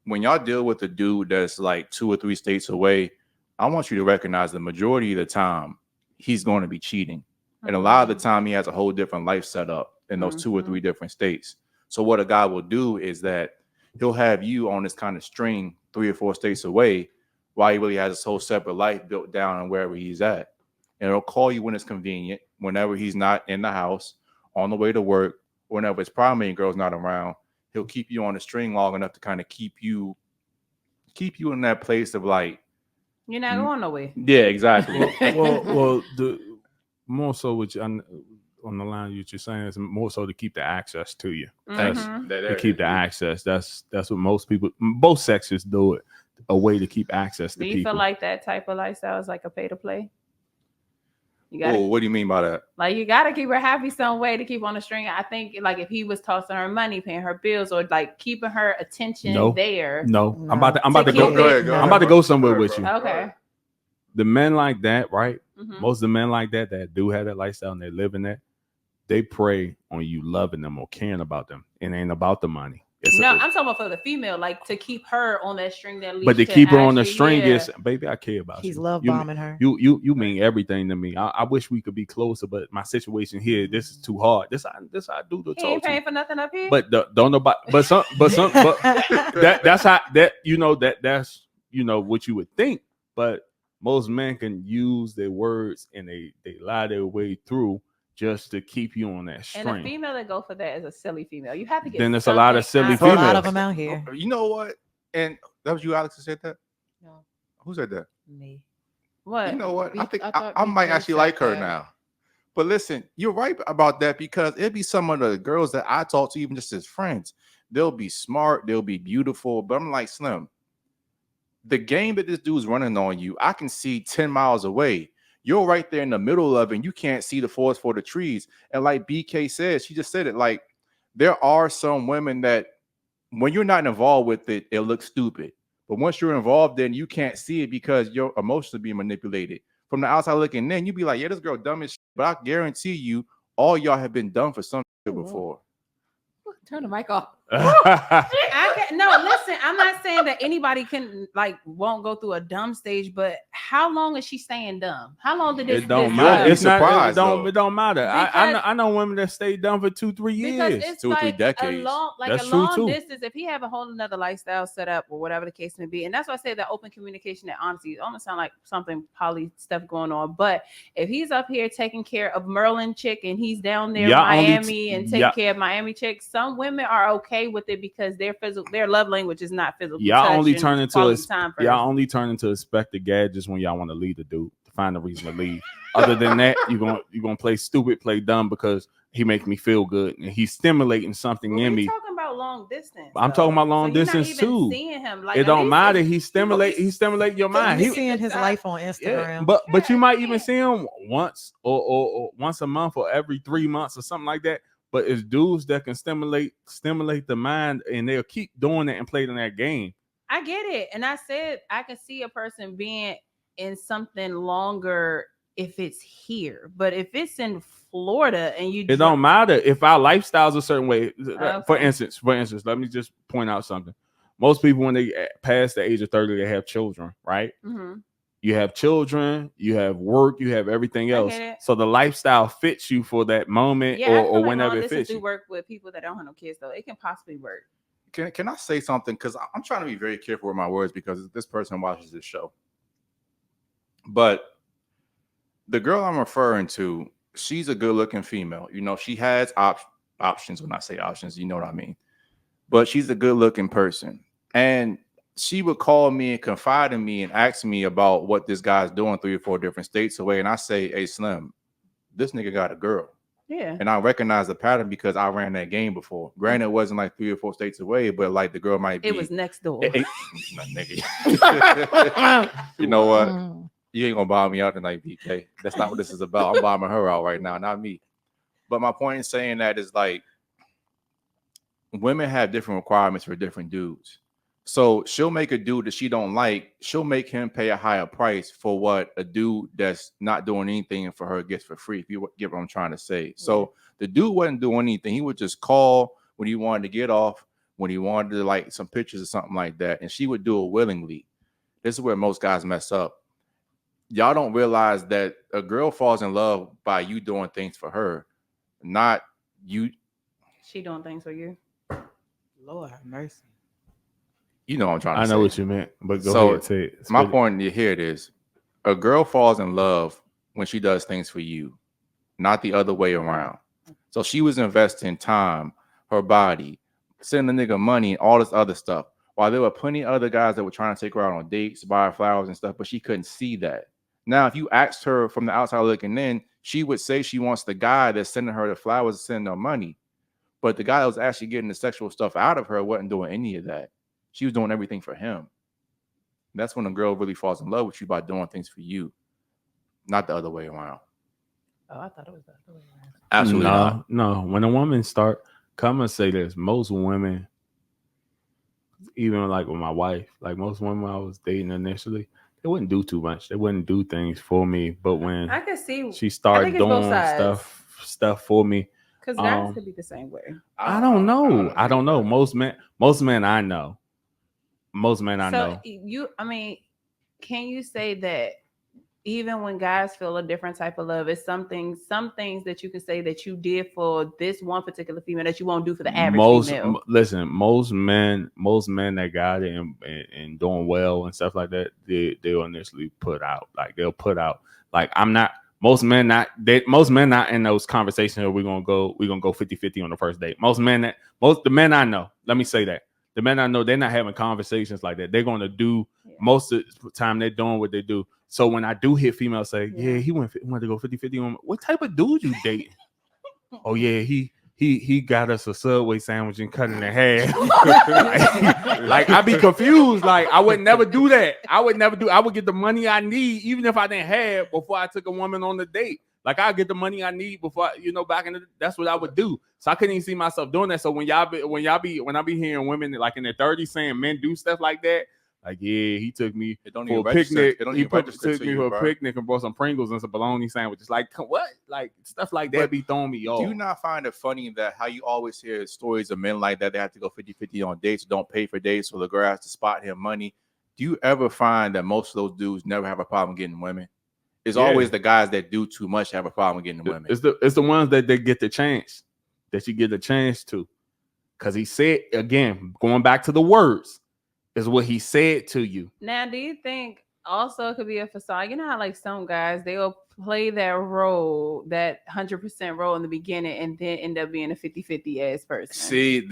when y'all deal with a dude that's like 2 or 3 states away, I want you to recognize the majority of the time he's going to be cheating. And a lot of the time he has a whole different life set up in those 2 or 3 different states. So what a guy will do is that he'll have you on this kind of string 3 or 4 states away while he really has his whole separate life built down on wherever he's at. And he'll call you when it's convenient, whenever he's not in the house, on the way to work, whenever his primary girl's not around. He'll keep you on the string long enough to kind of keep you in that place of like, you're not going nowhere. Yeah, exactly. well, the more so which on the line you're saying is more so to keep the access to you. To keep the access. That's what most people, both sexes do it. A way to keep access to people. Do you feel like that type of lifestyle is like a pay to play? What do you mean by that? Like, you gotta keep her happy some way to keep on the string. I think like if he was tossing her money, paying her bills, or like keeping her attention there. No. I'm about to go somewhere with you. Okay. The men like that, right? Most of the men like that do have that lifestyle and they live in that, they prey on you loving them or caring about them. It ain't about the money. I'm talking about for the female, like to keep her on that string. That but to keep her on the string is, baby, I care about you. He's love bombing her. You mean everything to me. I wish we could be closer, but my situation here, this is too hard. This I do the talk. He ain't paying for nothing up here. But don't nobody. But that's how that that's what you would think. But most men can use their words and they lie their way through just to keep you on that string. And a female that go for that is a silly female. You have to get. Then there's a lot of silly females. A lot of them out here. You know what? And that was you, Alex, who said that? No. Who said that? Me. What? You know what? I think I might actually like her now. But listen, you're right about that because it'd be some of the girls that I talk to, even just as friends. They'll be smart, they'll be beautiful, but I'm like, Slim, the game that this dude's running on you, I can see 10 miles away. You're right there in the middle of it, and you can't see the forest for the trees. And like BK said, she just said it, like, there are some women that when you're not involved with it, it looks stupid. But once you're involved, then you can't see it because your emotions are being manipulated. From the outside looking in, you'd be like, yeah, this girl dumb as shit. But I guarantee you, all y'all have been dumb for some shit before. Turn the mic off. No, listen, I'm not saying that anybody won't go through a dumb stage, but how long is she staying dumb? How long did this? It don't matter. It's not. It don't matter. I know women that stay dumb for 2-3 years, 2 or 3 decades. That's true too. Distance. If he have a whole another lifestyle set up or whatever the case may be, and that's why I say that open communication, that honesty, it almost sound like something poly stuff going on. But if he's up here taking care of Merlin chick and he's down there in Miami and taking care of Miami chick, some women are okay with it because their love language is not physical. Y'all only turn into Inspector Gadgets when y'all want to leave the dude to find a reason to leave. Other than that, you're gonna play stupid, play dumb because he makes me feel good and he's stimulating something in me. Talking about long distance. I'm talking about long distance too. Seeing him, like, it don't matter. He stimulate your mind. He's seeing his life on Instagram. Yeah, but you might even see him once or once a month or every 3 months or something like that. But it's dudes that can stimulate the mind, and they'll keep doing it and playing that game. I get it, and I said I can see a person being in something longer if it's here, but if it's in Florida and it don't matter if our lifestyle's a certain way. Okay. For instance, let me just point out something. Most people, when they pass the age of 30, they have children, right? Mm-hmm. You have children, you have work, you have everything else. So the lifestyle fits you for that moment or whenever it fits you. Work with people that don't have no kids, though. It can possibly work. Can I say something? Because I'm trying to be very careful with my words because this person watches this show. But the girl I'm referring to, she's a good-looking female. You know, she has options. When I say options, you know what I mean. But she's a good-looking person. And she would call me and confide in me and ask me about what this guy's doing 3 or 4 different states away. And I say, hey, Slim, this nigga got a girl. Yeah. And I recognize the pattern because I ran that game before. Granted, it wasn't like 3 or 4 states away, but like the girl might be. It was next door. Nigga. You know what? You ain't going to bomb me out tonight, BK. That's not what this is about. I'm bombing her out right now, not me. But my point in saying that is like women have different requirements for different dudes. So she'll make a dude that she don't like. She'll make him pay a higher price for what a dude that's not doing anything for her gets for free. If you get what I'm trying to say. So the dude wasn't doing anything. He would just call when he wanted to get off, when he wanted to like some pictures or something like that, and she would do it willingly. This is where most guys mess up. Y'all don't realize that a girl falls in love by you doing things for her, not you. She doing things for you. Lord have mercy. You know what I'm trying to say. I know what you meant, but go ahead. Say it. My point here it is. A girl falls in love when she does things for you, not the other way around. So she was investing time, her body, sending the nigga money and all this other stuff. While there were plenty of other guys that were trying to take her out on dates, buy her flowers and stuff, but she couldn't see that. Now, if you asked her from the outside looking in, she would say she wants the guy that's sending her the flowers and sending her money. But the guy that was actually getting the sexual stuff out of her wasn't doing any of that. She was doing everything for him. That's when a girl really falls in love with you by doing things for you, not the other way around. Oh, I thought it was the other way around. Absolutely not. No. When a woman come and say this, most women, even like with my wife, like most women I was dating initially, they wouldn't do too much. They wouldn't do things for me. But when I could see she started doing stuff for me, because guys could be the same way. I don't know. Most men I know. Can you say that even when guys feel a different type of love, it's some things that you can say that you did for this one particular female that you won't do for the average female? Listen, most men that got it and doing well and stuff like that, they'll initially put out. Like they'll put out. Like I'm not. Most men not in those conversations where we're gonna go 50-50 on the first date. The men I know, let me say that. The men I know, they're not having conversations like that. They're gonna do most of the time they're doing what they do. So when I do hear females say, he went to go 50-50 on me, what type of dude you dating? Oh yeah, he got us a Subway sandwich and cut it in half. like I'd be confused. Like I would never do that. I would get the money I need, even if I didn't have before I took a woman on the date. Like I get the money I need before that's what I would do. So I couldn't even see myself doing that. So when I be hearing women like in their 30s saying men do stuff like that, like he took me for a picnic. He took me for a picnic and brought some Pringles and some bologna sandwiches. Like what? Like stuff like that be throwing me off. Do you not find it funny that how you always hear stories of men like that? They have to go 50-50 on dates, don't pay for dates, so the girl has to spot him money. Do you ever find that most of those dudes never have a problem getting women? It's always the guys that do too much have a problem getting women. It's the ones that they get the chance, that you get a chance to. Because he said, again, going back to the words, is what he said to you. Now, do you think also it could be a facade? You know how like some guys, they'll play that role, that 100% role in the beginning and then end up being a 50-50 ass person. See,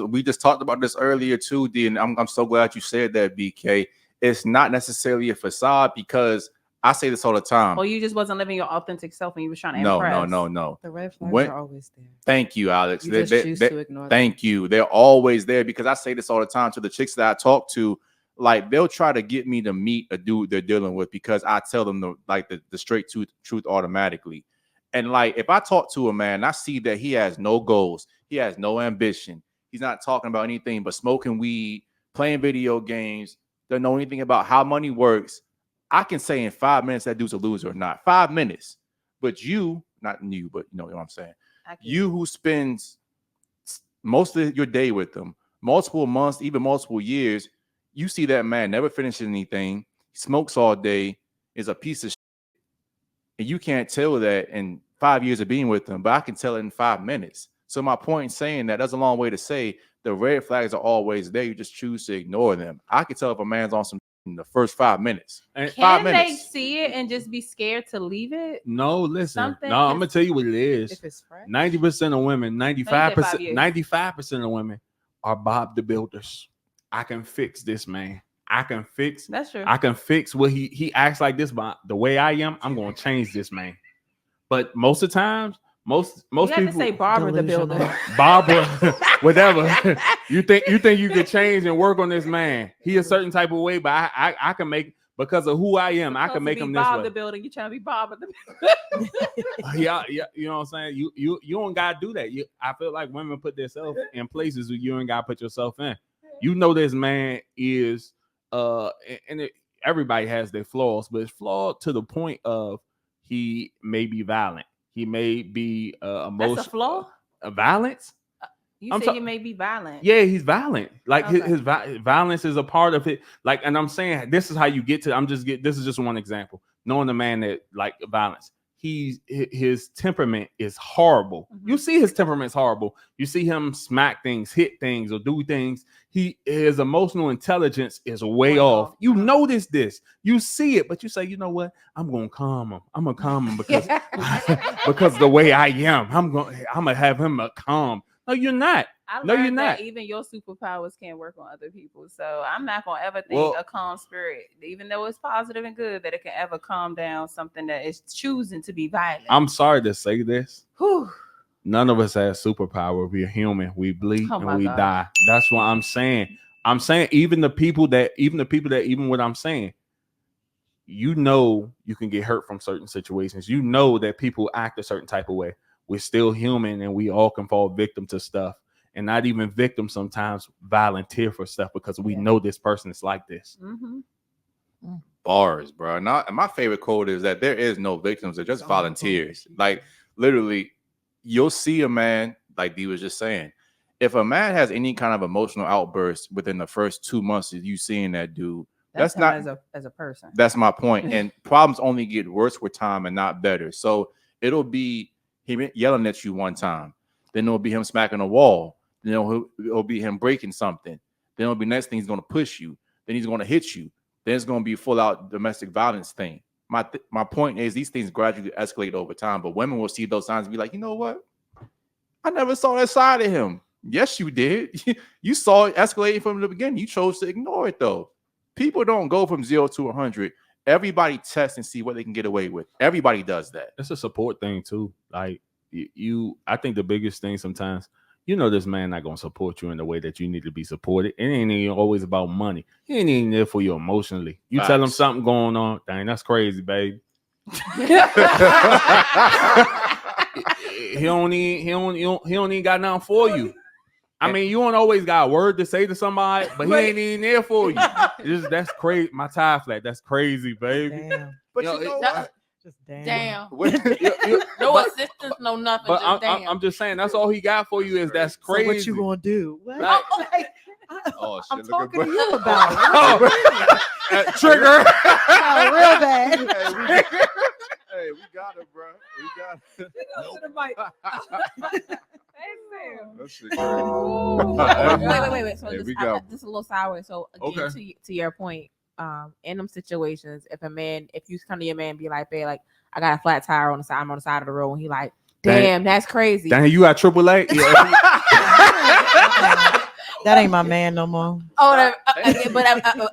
we just talked about this earlier too, D, and I'm so glad you said that, BK. It's not necessarily a facade because I say this all the time. Well, you just wasn't living your authentic self and you was trying to impress. No. The red flags are always there. Thank you, Alex. You just choose to ignore them. Thank you. They're always there because I say this all the time to the chicks that I talk to. Like they'll try to get me to meet a dude they're dealing with because I tell them the straight truth automatically. And like if I talk to a man, I see that he has no goals, he has no ambition. He's not talking about anything but smoking weed, playing video games. Doesn't know anything about how money works. I can say in 5 minutes that dude's a loser or not. 5 minutes. But you, not you, but you know what I'm saying. You who spends most of your day with them, multiple months, even multiple years, you see that man never finishes anything, smokes all day, is a piece of shit. And you can't tell that in 5 years of being with them, but I can tell it in 5 minutes. So my point in saying that's a long way to say the red flags are always there. You just choose to ignore them. I can tell if a man's on some in the first 5 minutes. And 5 minutes. They see it and just be scared to leave it? No, listen. I'm gonna tell you what it is. If it's fresh. 90% of women, 95% of women are Bob the Builders. I can fix this man. That's true. I can fix what he acts like this, but the way I am, I'm gonna change this man. But most of the times, most you people have to say Barbara the Builder. Barbara, whatever. You think you could change and work on this man? He a certain type of way, but I can make because of who I am. I can make him this Bob way. The Builder. You trying to be Barbara the Builder? yeah. You know what I'm saying? You don't gotta do that. I feel like women put themselves in places where you ain't gotta put yourself in. You know this man is everybody has their flaws, but it's flawed to the point of he may be violent. He may be emotional. That's a flaw? Violence? You say you may be violent. Yeah, he's violent. Like Okay. his violence is a part of it. Like, and I'm saying this is how you get to. This is just one example. Knowing the man that like violence, his temperament is horrible. Mm-hmm. You see his temperament's horrible. You see him smack things, hit things, or do things. His emotional intelligence is way off. You notice this. You see it, but you say, you know what? I'm gonna calm him. I'm gonna calm him because because the way I am, I'm gonna have him a calm. No, you're not. You're not. Even your superpowers can't work on other people. So I'm not gonna ever think a calm spirit, even though it's positive and good, that it can ever calm down something that is choosing to be violent. I'm sorry to say this. Whew. None of us has superpower. We're human. We bleed and we die. That's what I'm saying. I'm saying even what I'm saying, you know, you can get hurt from certain situations. You know that people act a certain type of way. We're still human and we all can fall victim to stuff, and not even victims sometimes volunteer for stuff because we know this person is like this. Mm-hmm. Bars, bro. My favorite quote is that there is no victims, they're just volunteers. Like literally, you'll see a man, like D was just saying, if a man has any kind of emotional outburst within the first 2 months of you seeing that dude, that's not as a person. That's my point. And problems only get worse with time and not better. So it'll be him yelling at you one time, then it'll be him smacking a wall, then it'll be him breaking something, then it'll be next thing he's going to push you, then he's going to hit you, then it's going to be full out domestic violence thing. My point is these things gradually escalate over time, but women will see those signs and be like, you know what? I never saw that side of him. Yes, you did. You saw it escalating from the beginning. You chose to ignore it though. People don't go from 0 to 100. Everybody tests and see what they can get away with. Everybody does that. It's a support thing too. Like I think the biggest thing sometimes, you know, this man not gonna support you in the way that you need to be supported. It ain't even always about money. He ain't even there for you emotionally. You tell him something going on, dang, that's crazy, baby. he don't even got nothing for you. I mean, you don't always got a word to say to somebody, but he ain't even there for you. That's crazy. My tie flat. That's crazy, baby. Damn. But you know what? Just damn. No assistance, no nothing. But just I'm just saying that's all he got for you is that's crazy. So what you gonna do? What? Like, oh, shit, I'm look talking at to you about it. Trigger. Real bad. Hey, we got it, bro. We got it. That shit crazy. Wait. So Hey, this is a little sour. So again, to your point, in them situations, if you come to your man and be like, babe, like I got a flat tire on the side, I'm on the side of the road, and he like, damn, that's crazy. Dang, you got AAA? Yeah. That ain't my man no more. Oh,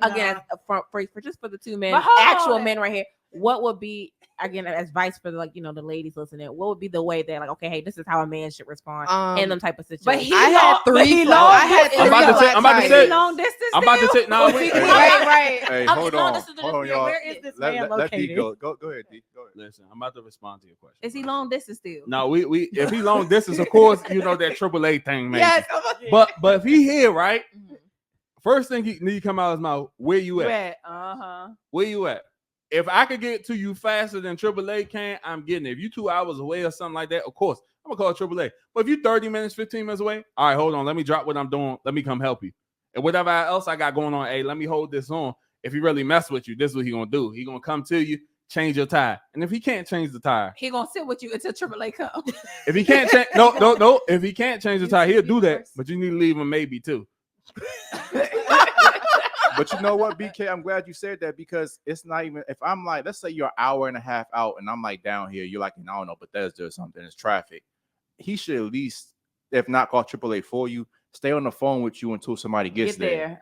again, for just for the two men, actual men right here, what would be, again, as advice for the ladies listening, what would be the way that, like, okay, hey, this is how a man should respond in them type of situations? But I had three. I'm about to say long distance. I'm about to say no. Right. Hey, hold on, y'all. Where is this man Let D located? go. Go ahead, D. Go ahead. Listen, I'm about to respond to your question. Is he long distance still? No, we if he long distance, of course, you know that AAA thing, man. Yes. But if he here, right? First thing he need to come out of his mouth, where you at? Where you at? If I could get to you faster than AAA can, I'm getting it. If you 2 hours away or something like that, of course, I'm gonna call AAA. But if you 30 minutes, 15 minutes away, all right, hold on. Let me drop what I'm doing. Let me come help you. And whatever else I got going on, hey, let me hold this on. If he really mess with you, this is what he gonna do. He gonna come to you, change your tire. And if he can't change the tire, he gonna sit with you until AAA comes. If he can't change, no. If he can't change the tire, he'll do that. But you need to leave him maybe too. But you know what, BK? I'm glad you said that because it's not even if I'm like, let's say you're an hour and a half out and I'm like down here, you're like, I don't know, Bethesda or something, it's traffic. He should at least, if not call AAA for you, stay on the phone with you until somebody gets there.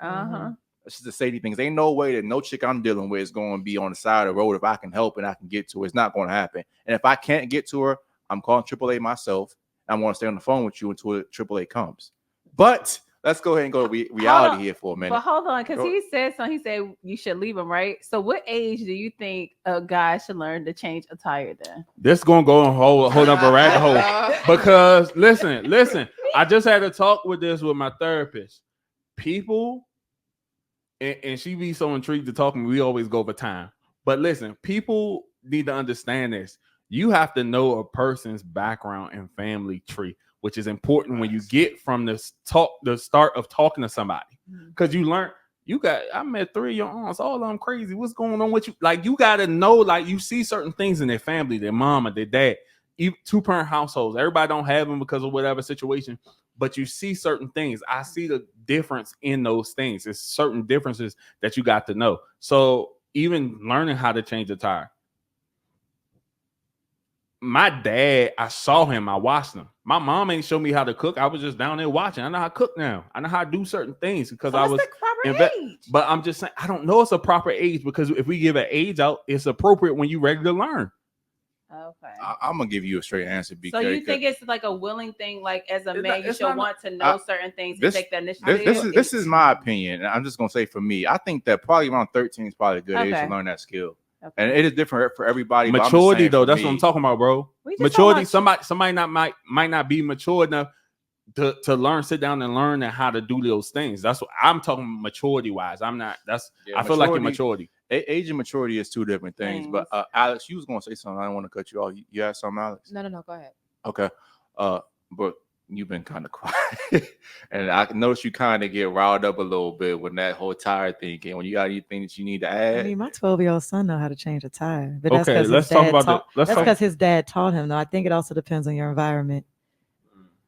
It's just to say these things. Ain't no way that no chick I'm dealing with is going to be on the side of the road if I can help and I can get to her. It's not going to happen. And if I can't get to her, I'm calling AAA myself. I want to stay on the phone with you until AAA comes. But let's go ahead and go to reality here for a minute. But hold on, because he said something. He said you should leave him, right? So what age do you think a guy should learn to change a tire then? This gonna go and hold up a rabbit hole. Because listen, I just had a talk with my therapist. People, and she be so intrigued to talk to me, we always go over time. But listen, people need to understand this. You have to know a person's background and family tree. which is important when you get from the start of talking to somebody, because you learn. I met 3 of your aunts, all of them crazy. What's going on with you? Like, you got to know, like, you see certain things in their family, their mama, their dad, even 2-parent households. Everybody don't have them because of whatever situation, but you see certain things. I see the difference in those things. It's certain differences that you got to know. So even learning how to change a tire. My dad, I saw him, I watched him. My mom ain't show me how to cook. I was just down there watching. I know how to cook now. I know how to do certain things because I was but I'm just saying, I don't know it's a proper age, because if we give an age out, it's appropriate when you're ready to learn. Okay. I'm gonna give you a straight answer. So you think it's like a willing thing, like as a man, you should want to know certain things to take that initiative? This is my opinion. I'm just gonna say, for me, I think that probably around 13 is probably a good age to learn that skill. Okay. And it is different for everybody. Maturity, though, that's what I'm talking about, bro. Maturity. Somebody might not be mature enough to learn, sit down and learn how to do those things. That's what I'm talking maturity wise. I'm not. I feel like your maturity. Age and maturity is 2 different things. But Alex, you was gonna say something. I don't want to cut you off. You have something, Alex? No, go ahead. Okay. But you've been kind of quiet, and I noticed you kind of get riled up a little bit when that whole tire thing came. When you got anything that you need to add? I mean, my 12-year-old son know how to change a tire, but that's okay. Let's talk about that's because his dad taught him. Though I think it also depends on your environment.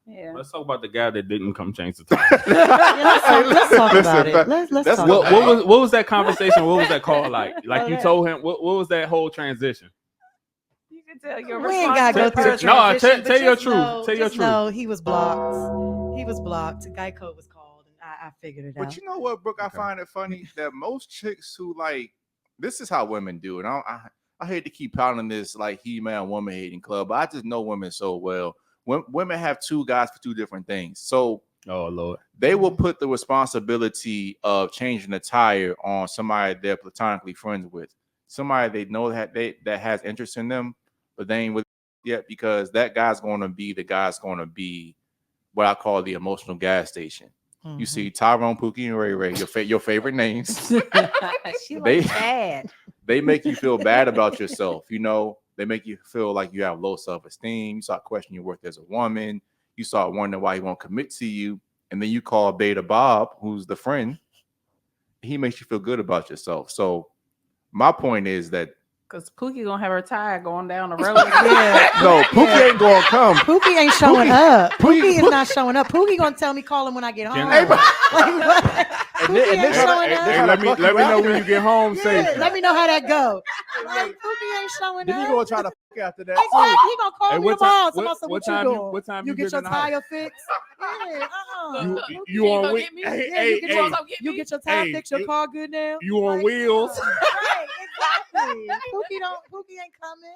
Yeah. Let's talk about the guy that didn't come change the tire. Let's talk about it. Let's talk about it. What was that conversation? What was that call like? Like, you told him what was that whole transition? Tell your we ain't gotta go through a transition. No, tell your truth. Tell your truth. No, he was blocked. He was blocked. Geico was called, and I figured it out. But you know what, Brooke? I find it funny that most chicks who, like, this is how women do it. I hate to keep pounding this like he-man woman hating club, but I just know women so well. Women have 2 guys for 2 different things. So, oh Lord, they will put the responsibility of changing the tire on somebody they're platonically friends with, somebody they know that has interest in them, but they ain't with yet, because that guy's going to be what I call the emotional gas station. Mm-hmm. You see Tyrone, Pookie, and Ray Ray, your favorite names. They make you feel bad about yourself. You know, they make you feel like you have low self-esteem. You start questioning your worth as a woman. You start wondering why he won't commit to you. And then you call Beta Bob, who's the friend. He makes you feel good about yourself. So my point is that, because Pookie gonna have her tire going down the road. No, Pookie ain't gonna come. Pookie ain't showing up. Pookie is not showing up. Pookie gonna tell me, call him when I get home. Let me know when you get home. Let me know how that go. Like, Pookie ain't showing up. Then you gonna try to fuck after that. Exactly. He gonna call me tomorrow. What time you get your tire fixed? You on wheels? You get your tire fixed. Your car good now? You on wheels? Right, exactly. Pookie ain't coming.